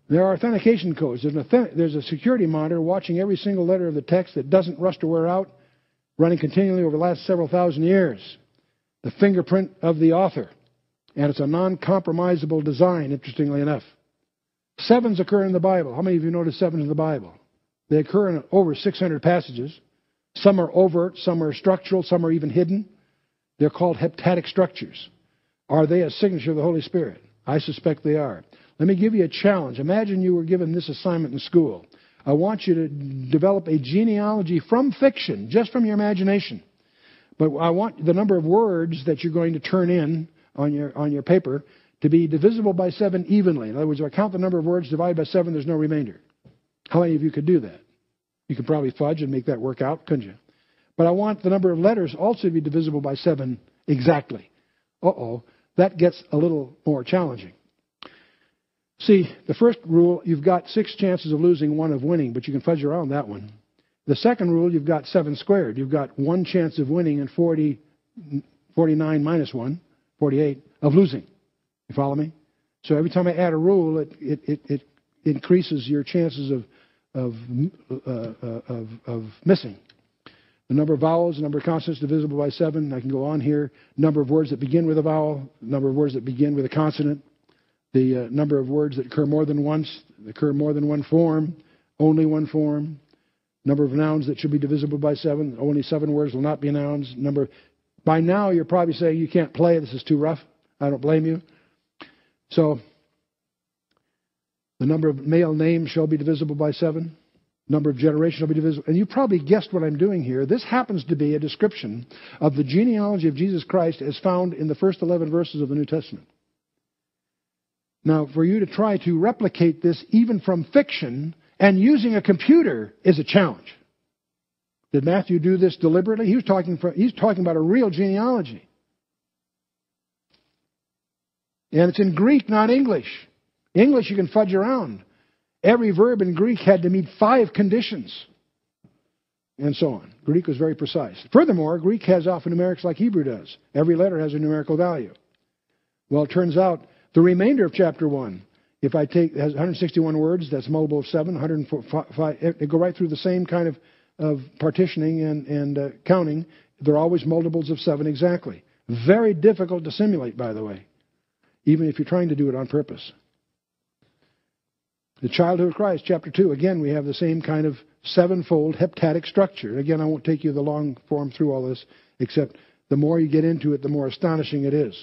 There are authentication codes. There's a security monitor watching every single letter of the text that doesn't rust or wear out, running continually over the last several thousand years. The fingerprint of the author. And it's a non-compromisable design, interestingly enough. Sevens occur in the Bible. How many of you notice sevens in the Bible? They occur in over 600 passages. Some are overt, some are structural, some are even hidden. They're called heptatic structures. Are they a signature of the Holy Spirit? I suspect they are. Let me give you a challenge. Imagine you were given this assignment in school. I want you to develop a genealogy from fiction, just from your imagination. But I want the number of words that you're going to turn in on your paper to be divisible by 7 evenly. In other words, if I count the number of words divided by 7, there's no remainder. How many of you could do that? You could probably fudge and make that work out, couldn't you? But I want the number of letters also to be divisible by 7 exactly. That gets a little more challenging. See, the first rule, you've got 6 chances of losing, 1 of winning, but you can fudge around that one. The second rule, you've got 7 squared. You've got 1 chance of winning and 49 minus 1, 48, of losing. You follow me? So every time I add a rule, it increases your chances of missing. The number of vowels, the number of consonants divisible by 7. I can go on here. Number of words that begin with a vowel, number of words that begin with a consonant. The number of words that occur more than once, occur more than one form, only one form. Number of nouns that should be divisible by 7. Only 7 words will not be nouns. By now, you're probably saying, you can't play. This is too rough. I don't blame you. So, the number of male names shall be divisible by 7. Number of generations shall be divisible. And you probably guessed what I'm doing here. This happens to be a description of the genealogy of Jesus Christ as found in the first 11 verses of the New Testament. Now, for you to try to replicate this even from fiction and using a computer is a challenge. Did Matthew do this deliberately? He's talking about a real genealogy. And it's in Greek, not English. English you can fudge around. Every verb in Greek had to meet 5 conditions. And so on. Greek was very precise. Furthermore, Greek has alphanumerics like Hebrew does. Every letter has a numerical value. Well, it turns out the remainder of chapter 1, if I take, it has 161 words, that's multiple of 7, 105, they go right through the same kind of partitioning and counting. They're always multiples of 7 exactly. Very difficult to simulate, by the way, even if you're trying to do it on purpose. The childhood of Christ, chapter 2, again, we have the same kind of 7-fold heptatic structure. Again, I won't take you the long form through all this, except the more you get into it, the more astonishing it is.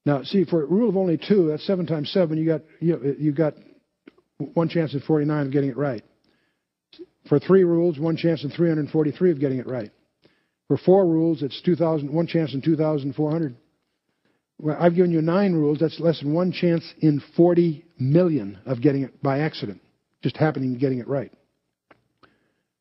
Now, see, for a rule of only 2, that's 7 times 7, you got 1 chance in 49 of getting it right. For 3 rules, 1 chance in 343 of getting it right. For 4 rules, it's 1 chance in 2,400. Well, I've given you 9 rules. That's less than 1 chance in 40 million of getting it by accident, just happening getting it right.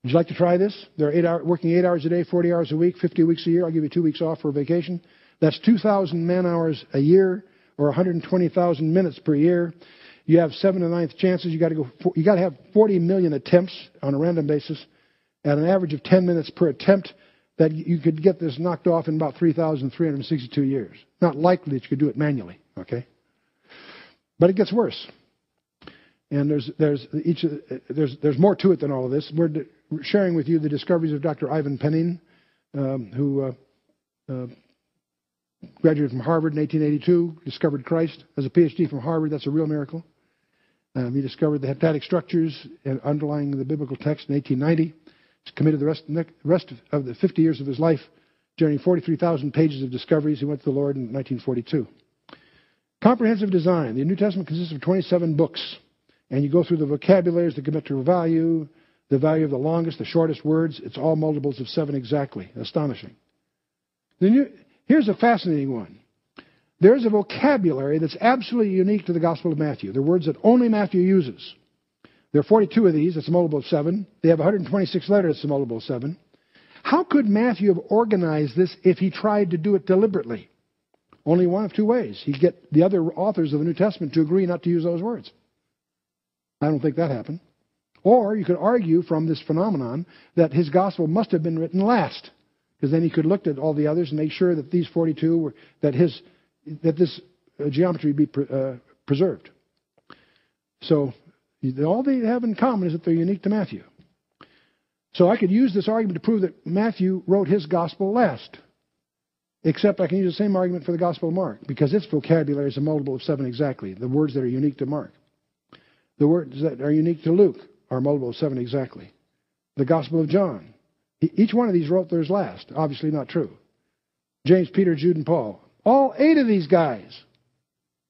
Would you like to try this? They're working 8 hours a day, 40 hours a week, 50 weeks a year. I'll give you 2 weeks off for vacation. That's 2,000 man-hours a year, or 120,000 minutes per year. You have 7 to 9th chances. You got to have 40 million attempts on a random basis, at an average of 10 minutes per attempt. That you could get this knocked off in about 3,362 years. Not likely that you could do it manually, okay? But it gets worse. And there's more to it than all of this. We're sharing with you the discoveries of Dr. Ivan Penin, who graduated from Harvard in 1882, discovered Christ as a PhD from Harvard. That's a real miracle. He discovered the heptatic structures underlying the biblical text in 1890. He's committed the rest of the 50 years of his life, generating 43,000 pages of discoveries. He went to the Lord in 1942. Comprehensive design. The New Testament consists of 27 books. And you go through the vocabularies, the geometrical value, the value of the longest, the shortest words. It's all multiples of 7 exactly. Astonishing. Here's a fascinating one. There's a vocabulary that's absolutely unique to the Gospel of Matthew. They're words that only Matthew uses. There are 42 of these. That's a multiple of 7. They have 126 letters. It's a multiple of 7. How could Matthew have organized this if he tried to do it deliberately? Only one of 2 ways. He'd get the other authors of the New Testament to agree not to use those words. I don't think that happened. Or you could argue from this phenomenon that his gospel must have been written last, because then he could look at all the others and make sure that these 42 were that this geometry be preserved. So all they have in common is that they're unique to Matthew. So I could use this argument to prove that Matthew wrote his gospel last. Except I can use the same argument for the Gospel of Mark, because its vocabulary is a multiple of 7 exactly. The words that are unique to Mark. The words that are unique to Luke are a multiple of 7 exactly. The Gospel of John. Each one of these wrote theirs last. Obviously not true. James, Peter, Jude, and Paul. All 8 of these guys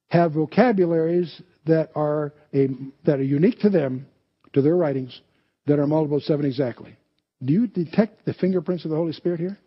have vocabularies that are unique to them, to their writings, that are multiple of 7 exactly. Do you detect the fingerprints of the Holy Spirit here?